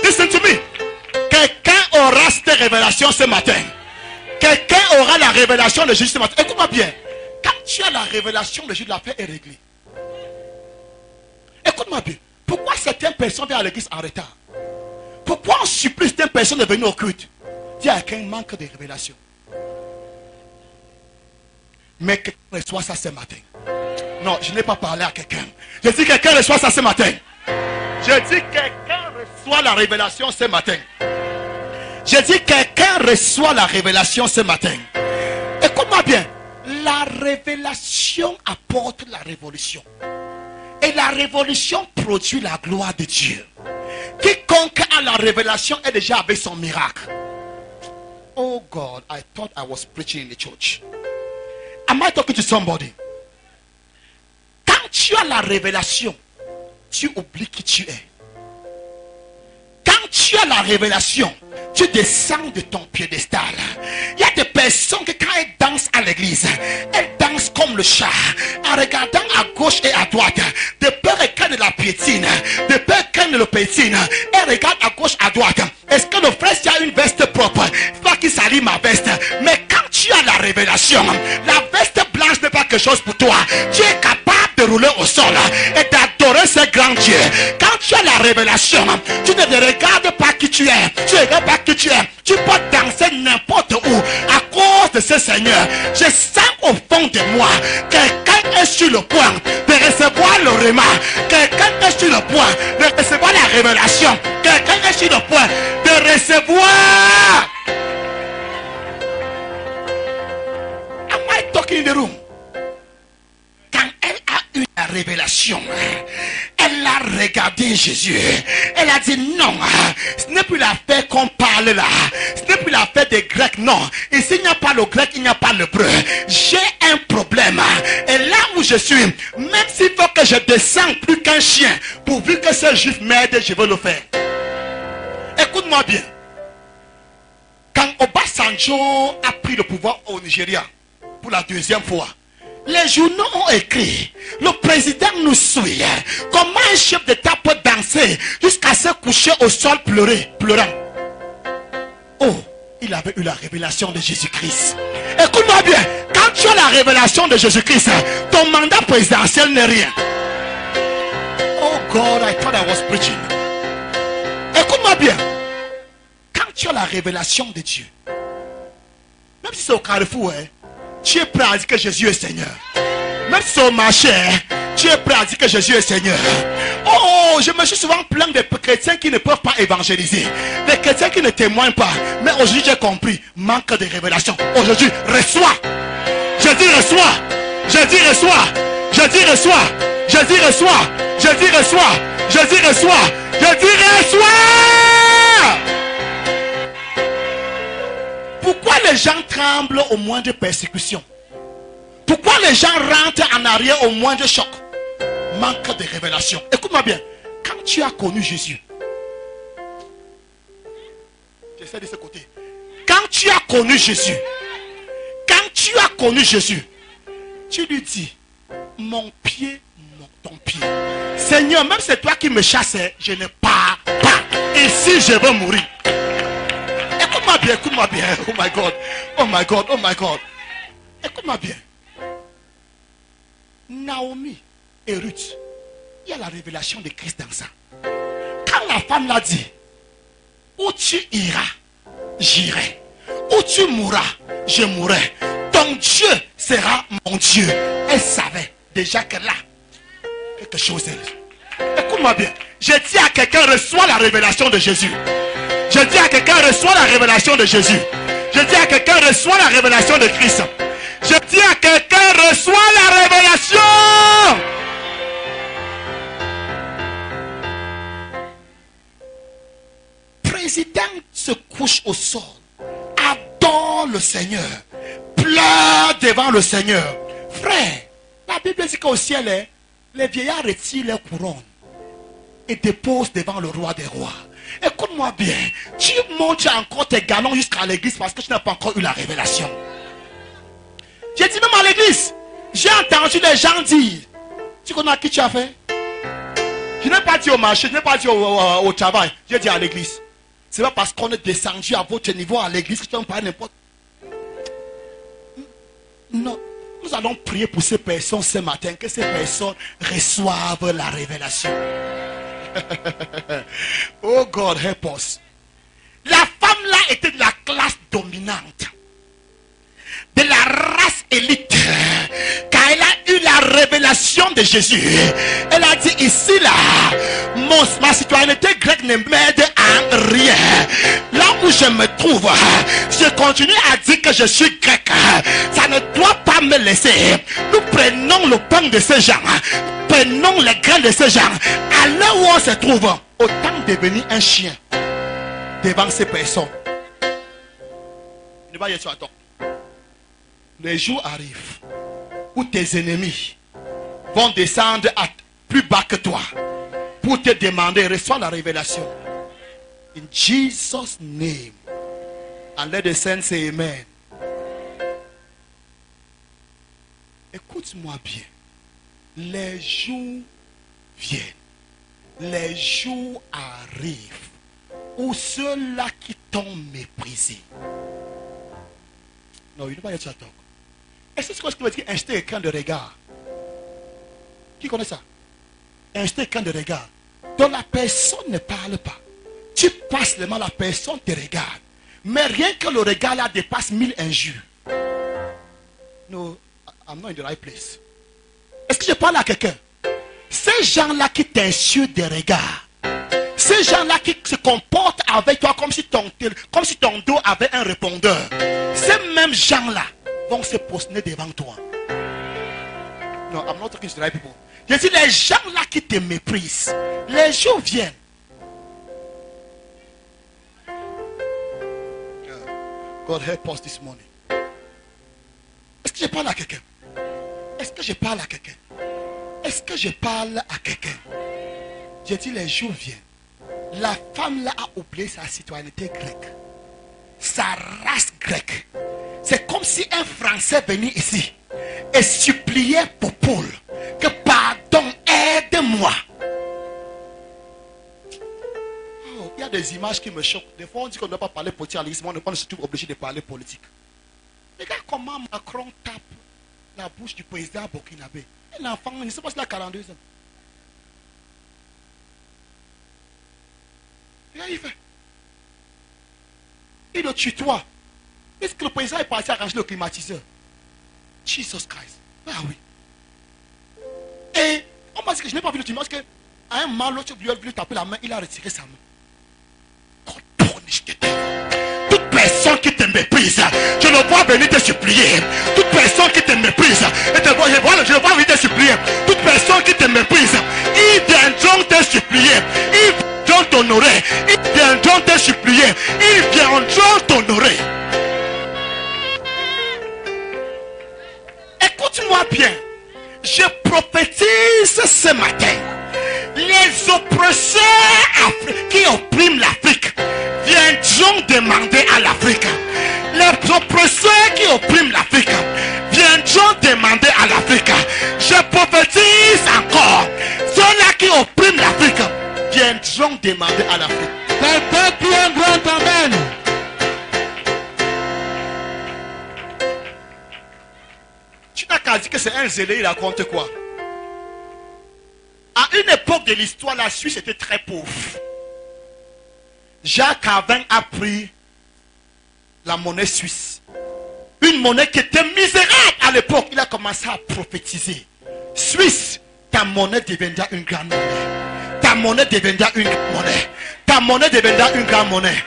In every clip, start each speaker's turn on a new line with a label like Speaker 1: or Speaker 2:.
Speaker 1: Listen to me. Quelqu'un aura cette révélation ce matin. Quelqu'un aura la révélation de Jésus ce matin. Écoute-moi bien. Quand tu as la révélation de Jésus, l'affaire est réglée. Écoute-moi bien. Pourquoi certaines personnes viennent à l'église en retard? Pourquoi on supplie certaines personnes de venir au culte? Il y a quelqu'un manque de révélation. Mais quelqu'un reçoit ça ce matin. Non, je n'ai pas parlé à quelqu'un. Je dis quelqu'un reçoit ça ce matin. Je dis quelqu'un reçoit la révélation ce matin. Je dis quelqu'un reçoit la révélation ce matin. Écoute-moi bien. La révélation apporte la révolution. Et la révolution produit la gloire de Dieu. Quiconque a la révélation est déjà avec son miracle. Oh God, I thought I was preaching in the church. Am I talking to somebody? Quand tu as la révélation, tu oublies qui tu es. Quand tu as la révélation, tu descends de ton piédestal. Il y a des personnes qui quand elles dansent à l'église, elles dansent comme le chat, en regardant à gauche et à droite. De peur qu'elle ne la piétine, de peur qu'elle ne le piétine, elle regarde à gauche, à droite. Est-ce que le frère a une veste propre? Pas qu'il salit ma veste. Mais quand tu as la révélation, la veste blanche n'est pas quelque chose pour toi. Tu es capable de rouler au sol et d'adorer ce grand Dieu. Quand tu as la révélation, tu ne regardes pas qui tu es. Tu ne regardes pas qui tu es. Tu peux danser n'importe où à cause de ce Seigneur. Je sens au fond de moi, quelqu'un est sur le point de recevoir le remas. Quelqu'un est sur le point de recevoir la révélation. Quelqu'un est sur le point de recevoir. Am I talking in the room? Quand elle a eu la révélation, elle a regardé Jésus. Elle a dit non, ce n'est plus l'affaire qu'on parle là. Ce n'est plus l'affaire des Grecs, non. Ici, il n'y a pas le grec, il n'y a pas l'hébreu. J'ai un problème. Et là où je suis, même s'il faut que je descends plus qu'un chien, pourvu que ce juif m'aide, je veux le faire. Écoute-moi bien. Quand Obasanjo a pris le pouvoir au Nigeria pour la deuxième fois, les journaux ont écrit, le président nous suit. Comment un chef d'État peut danser jusqu'à se coucher au sol pleurant? Oh, il avait eu la révélation de Jésus-Christ. Écoute-moi bien, quand tu as la révélation de Jésus-Christ, ton mandat présidentiel n'est rien. Oh God, I thought I was preaching. Écoute-moi bien, quand tu as la révélation de Dieu, même si c'est au carrefour, tu es prêt à dire que Jésus est Seigneur. Même si c'est au marché, tu es prêt à dire que Jésus est Seigneur. Oh, je me suis souvent plaint des chrétiens qui ne peuvent pas évangéliser. Des chrétiens qui ne témoignent pas. Mais aujourd'hui, j'ai compris. Manque de révélation. Aujourd'hui, reçois. Je dis reçois. Je dis reçois. Je dis reçois. Je dis reçois. Je dis reçois. Je dis reçois. Je dis reçois. Pourquoi les gens tremblent au moindre persécution? Pourquoi les gens rentrent en arrière au moindre choc? Manque de révélation. Écoute-moi bien. Quand tu as connu Jésus, j'essaie de ce côté. Quand tu as connu Jésus, tu lui dis, mon pied, ton pied. Seigneur, même c'est toi qui me chassais, je ne pars pas. Ici, je veux mourir. Écoute-moi bien, écoute-moi bien. Oh my God, oh my God, oh my God. Écoute-moi bien. Naomi et Ruth, il y a la révélation de Christ dans ça. Quand la femme l'a dit, où tu iras, j'irai. Où tu mourras, je mourrai. Ton Dieu sera mon Dieu. Elle savait déjà que là, quelque chose est. Écoute-moi bien. Je dis à quelqu'un, reçois la révélation de Jésus. Je dis à quelqu'un, reçois la révélation de Jésus. Je dis à quelqu'un, reçois la révélation de Christ. Je dis à quelqu'un, reçois la révélation. Président se couche au sol, adore le Seigneur, pleure devant le Seigneur. Frère, la Bible dit qu'au ciel, les vieillards retirent leurs couronnes et déposent devant le roi des rois. Écoute-moi bien, tu montes encore tes galons jusqu'à l'église parce que tu n'as pas encore eu la révélation. J'ai dit même à l'église, j'ai entendu les gens dire, tu connais à qui tu as fait? Je n'ai pas dit au marché, je n'ai pas dit au travail. J'ai dit à l'église. C'est pas parce qu'on est descendu à votre niveau à l'église que tu ne parles n'importe. Non. Nous allons prier pour ces personnes ce matin, que ces personnes reçoivent la révélation. Oh God, help us. La femme là était de la classe dominante, de la race élite. Quand elle a eu la révélation de Jésus, elle a dit ici là, ma citoyenneté grecque ne m'aide à rien. Là où je me trouve, je continue à dire que je suis grec. Ça ne doit pas me laisser. Nous prenons le pain de ces gens, prenons les grains de ces gens. À l'heure où on se trouve, autant devenir un chien devant ces personnes. Ne pas y être à tort. Les jours arrivent où tes ennemis vont descendre plus bas que toi pour te demander, reçois la révélation. In Jesus' name. And let the saints say amen. Écoute-moi bien. Les jours viennent. Les jours arrivent où ceux-là qui t'ont méprisé. Non, il ne va pas y être à tort. Est-ce que c'est ce que veut dire injeter écran de regard? Qui connaît ça? Injeter écran de regard. Donc la personne ne parle pas. Tu passes le mal, la personne te regarde. Mais rien que le regard là dépasse 1000 injures. No, I'm not in the right place. Est-ce que je parle à quelqu'un? Ces gens-là qui t'insultent des regards. Ces gens-là qui se comportent avec toi comme si ton dos avait un répondeur. Ces mêmes gens-là vont se prosterner devant toi. Non, I'm not talking to the right people. Je dis les gens-là qui te méprisent. Les jours viennent. God help us this morning. Est-ce que je parle à quelqu'un? Est-ce que je parle à quelqu'un? Est-ce que je parle à quelqu'un? J'ai dit les jours viennent. La femme là a oublié sa citoyenneté grecque. Sa race grecque. C'est comme si un Français venait ici et suppliait pour Paul que pardon, aide-moi. Oh, il y a des images qui me choquent. Des fois on dit qu'on ne doit pas parler politique à l'église, mais on est surtout obligé de parler politique. Regarde comment Macron tape la bouche du président burkinabé. Un enfant, il ne sait pas s'il a 42 ans. Regarde, il fait. Il le tutoie. Est-ce que le président est parti arranger le climatiseur? Jesus Christ. Ah oui. Et on m'a dit que je n'ai pas vu le dimanche que à un moment l'autre lui a voulu taper la main, il a retiré sa main. God punish the devil. Toute personne qui te méprise, je le vois venir te supplier. Toute personne qui te méprise, et je le vois venir te supplier. Toute personne qui te méprise, ils viendront te supplier. Ils viendront t'honorer. Ils viendront te supplier. Ils viendront t'honorer. Écoute-moi bien. Je prophétise ce matin. Les oppresseurs qui oppriment l'Afrique viendront demander à l'Afrique. Les oppresseurs qui oppriment l'Afrique viendront demander à l'Afrique. Je prophétise encore. Ceux-là qui oppriment l'Afrique viendront demander à l'Afrique.
Speaker 2: Quelqu'un qui un grand amen.
Speaker 1: Tu n'as qu'à dire que c'est un zélé, il raconte quoi? À une époque de l'histoire, la Suisse était très pauvre. Jacques Avin a pris la monnaie suisse. Une monnaie qui était misérable à l'époque. Il a commencé à prophétiser. Suisse, ta monnaie deviendra une grande monnaie. Ta monnaie deviendra une grande monnaie. Ta monnaie deviendra une grande monnaie.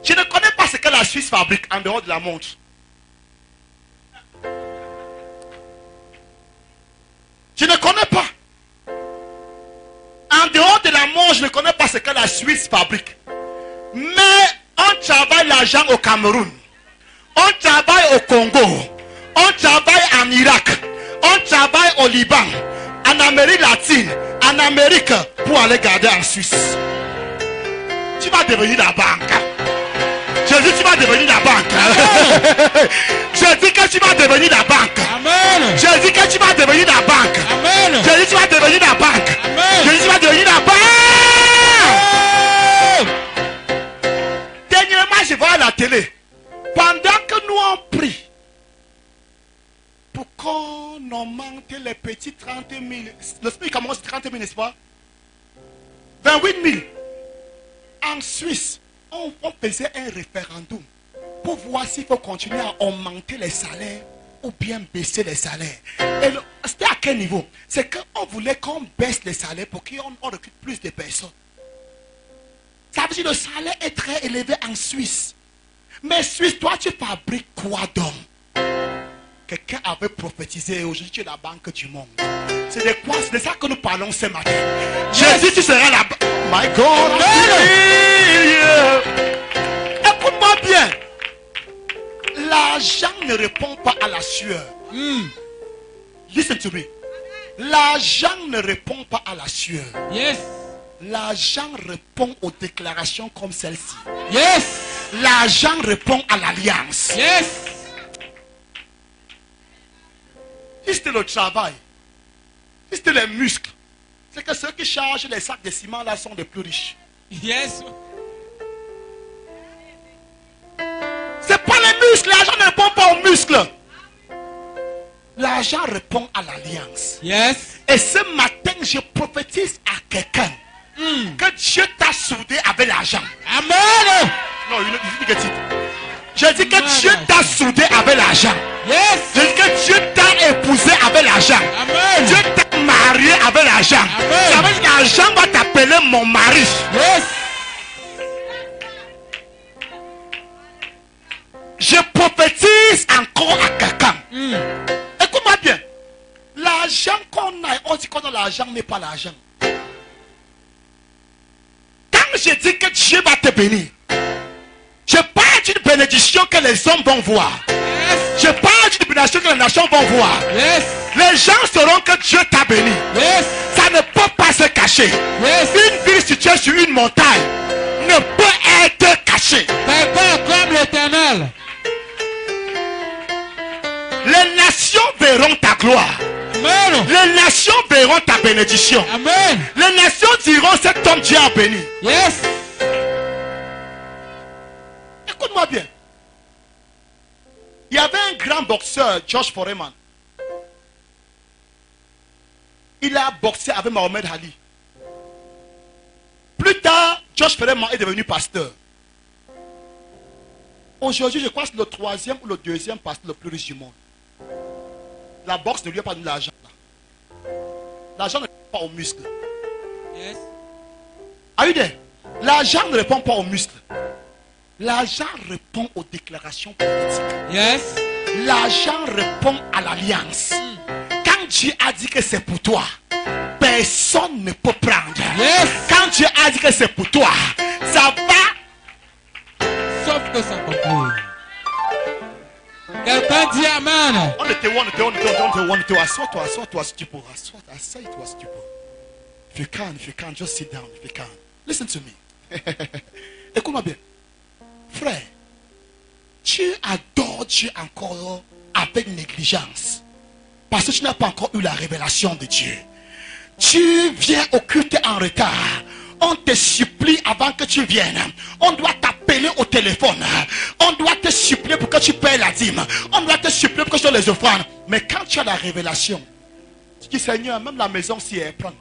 Speaker 1: Je ne connais pas ce que la Suisse fabrique en dehors de la montre. Je ne connais pas. En dehors de la montre, je ne connais pas ce que la Suisse fabrique. Mais on travaille l'argent au Cameroun. On travaille au Congo. On travaille en Irak. On travaille au Liban. En Amérique latine. En Amérique. Pour aller garder en Suisse. Tu vas devenir la banque. Je dis tu vas devenir la banque. Je dis que tu vas devenir la banque.
Speaker 2: Amen.
Speaker 1: Je dis que tu vas devenir la banque.
Speaker 2: Amen.
Speaker 1: Je dis tu vas devenir la banque.
Speaker 2: Amen.
Speaker 1: Je dis tu vas devenir la banque. Dernièrement, je vois à la télé. Pendant que nous on prie pour qu'on augmente les petits 30 000. Le SMIC commence 30 000, n'est-ce pas? 28 000. En Suisse, on faisait un référendum pour voir s'il faut continuer à augmenter les salaires ou bien baisser les salaires. Et c'était à quel niveau? C'est qu'on voulait qu'on baisse les salaires pour qu'on recrute plus de personnes. Ça veut dire que le salaire est très élevé en Suisse. Mais Suisse, toi, tu fabriques quoi donc? Quelqu'un avait prophétisé, aujourd'hui tu es la banque du monde. C'est de quoi? C'est de ça que nous parlons ce matin. Jésus, tu seras la banque. My God. Écoute-moi bien. L'argent ne répond pas à la sueur. Listen to me. L'argent ne répond pas à la sueur.
Speaker 2: Yes.
Speaker 1: L'argent répond aux déclarations comme celle-ci.
Speaker 2: Yes.
Speaker 1: L'argent répond à l'alliance.
Speaker 2: Yes.
Speaker 1: Si c'était le travail, si c'était les muscles, c'est que ceux qui chargent les sacs de ciment là sont les plus riches.
Speaker 2: Yes.
Speaker 1: C'est pas les muscles, l'argent ne répond pas aux muscles. L'argent répond à l'alliance.
Speaker 2: Yes.
Speaker 1: Et ce matin, je prophétise à quelqu'un que Dieu t'a soudé avec l'argent.
Speaker 2: Amen.
Speaker 1: Non, il dit que je dis que Dieu t'a soudé avec l'argent.
Speaker 2: Yes.
Speaker 1: Je dis que Dieu t'a épousé avec l'argent.
Speaker 2: Amen.
Speaker 1: Dieu t'a marié avec l'argent.
Speaker 2: Amen.
Speaker 1: Ça veut dire que l'argent va t'appeler mon mari.
Speaker 2: Yes.
Speaker 1: Je prophétise encore à quelqu'un. Écoute-moi bien. L'argent qu'on a, on dit qu'on a l'argent n'est pas l'argent. Quand je dis que Dieu va te bénir, je parle d'une bénédiction que les hommes vont voir. Je parle d'une bénédiction que les nations vont voir.
Speaker 2: Yes.
Speaker 1: Les gens sauront que Dieu t'a béni.
Speaker 2: Yes.
Speaker 1: Ça ne peut pas se cacher.
Speaker 2: Yes.
Speaker 1: Une ville située sur une montagne ne peut être cachée.
Speaker 2: C'est pas comme l'Éternel.
Speaker 1: Les nations verront ta gloire.
Speaker 2: Amen.
Speaker 1: Les nations verront ta bénédiction.
Speaker 2: Amen.
Speaker 1: Les nations diront cet homme Dieu a béni.
Speaker 2: Yes.
Speaker 1: Écoute-moi bien. Il y avait un grand boxeur, Josh Foreman. Il a boxé avec Mohamed Ali. Plus tard, Josh Foreman est devenu pasteur. Aujourd'hui, je crois que c'est le troisième ou le deuxième pasteur le plus riche du monde. La boxe ne lui a pas donné l'argent. L'argent ne répond pas aux muscles.
Speaker 2: Yes.
Speaker 1: L'argent ne répond pas aux muscles. L'argent répond aux déclarations politiques.
Speaker 2: Yes.
Speaker 1: L'argent répond à l'alliance. Quand Dieu a dit que c'est pour toi, personne ne peut prendre.
Speaker 2: Yes.
Speaker 1: Quand Dieu a dit que c'est pour toi, ça va.
Speaker 2: Sauf que ça conclut. Quelqu'un dit Amen.
Speaker 1: On était. Assois-toi si tu peux. Assois-toi si tu peux. If you can, just sit down. If you can. Listen to me. Écoute-moi bien. Frère, tu adores Dieu encore avec négligence. Parce que tu n'as pas encore eu la révélation de Dieu. Tu viens au culte en retard. On te supplie avant que tu viennes. On doit t'appeler au téléphone. On doit te supplier pour que tu payes la dîme. On doit te supplier pour que tu donnes les offrandes. Mais quand tu as la révélation, tu dis Seigneur, même la maison si elle prend.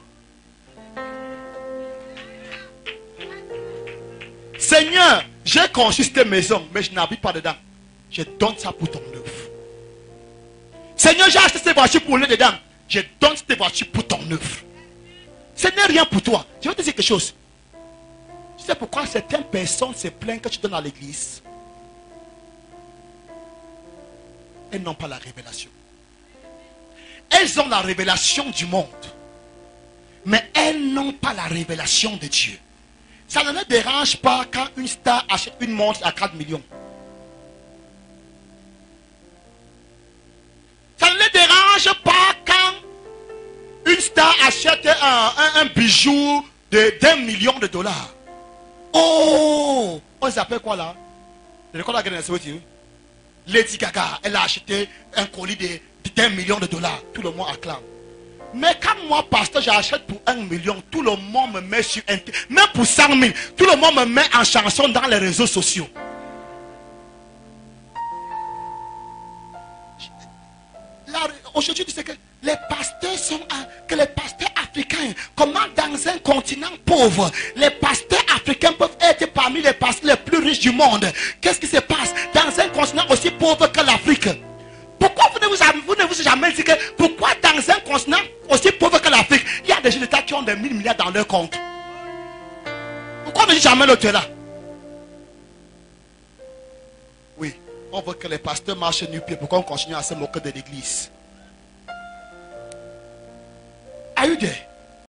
Speaker 1: Seigneur, j'ai conçu cette maison, mais je n'habite pas dedans. Je donne ça pour ton œuvre. Seigneur, j'ai acheté cette voiture pour aller dedans. Je donne cette voiture pour ton œuvre. Ce n'est rien pour toi. Je vais te dire quelque chose. Tu sais pourquoi certaines personnes se plaignent que tu donnes à l'église? Elles n'ont pas la révélation. Elles ont la révélation du monde. Mais elles n'ont pas la révélation de Dieu. Ça ne les dérange pas quand une star achète une montre à 4 millions. Ça ne les dérange pas quand une star achète un bijou de $1 million. Oh, on s'appelle quoi là? Le record again, Lady Gaga, elle a acheté un colis d'1 million de dollars. Tout le monde acclame. Mais quand moi, pasteur, j'achète pour 1 million, tout le monde me met sur un... Même pour 100 000, tout le monde me met en chanson dans les réseaux sociaux. Aujourd'hui, tu sais que les pasteurs sont... Que les pasteurs africains, comment dans un continent pauvre, les pasteurs africains peuvent être parmi les pasteurs les plus riches du monde. Qu'est-ce qui se passe dans un continent aussi pauvre que l'Afrique? Pourquoi vous ne vous jamais dit que pourquoi dans un continent aussi pauvre que l'Afrique, il y a des États qui ont des 1000 milliards dans leur compte? Pourquoi on ne dit jamais l'autre là? Oui, on veut que les pasteurs marchent nu-pieds. Pourquoi on continue à se moquer de l'église? Are you there?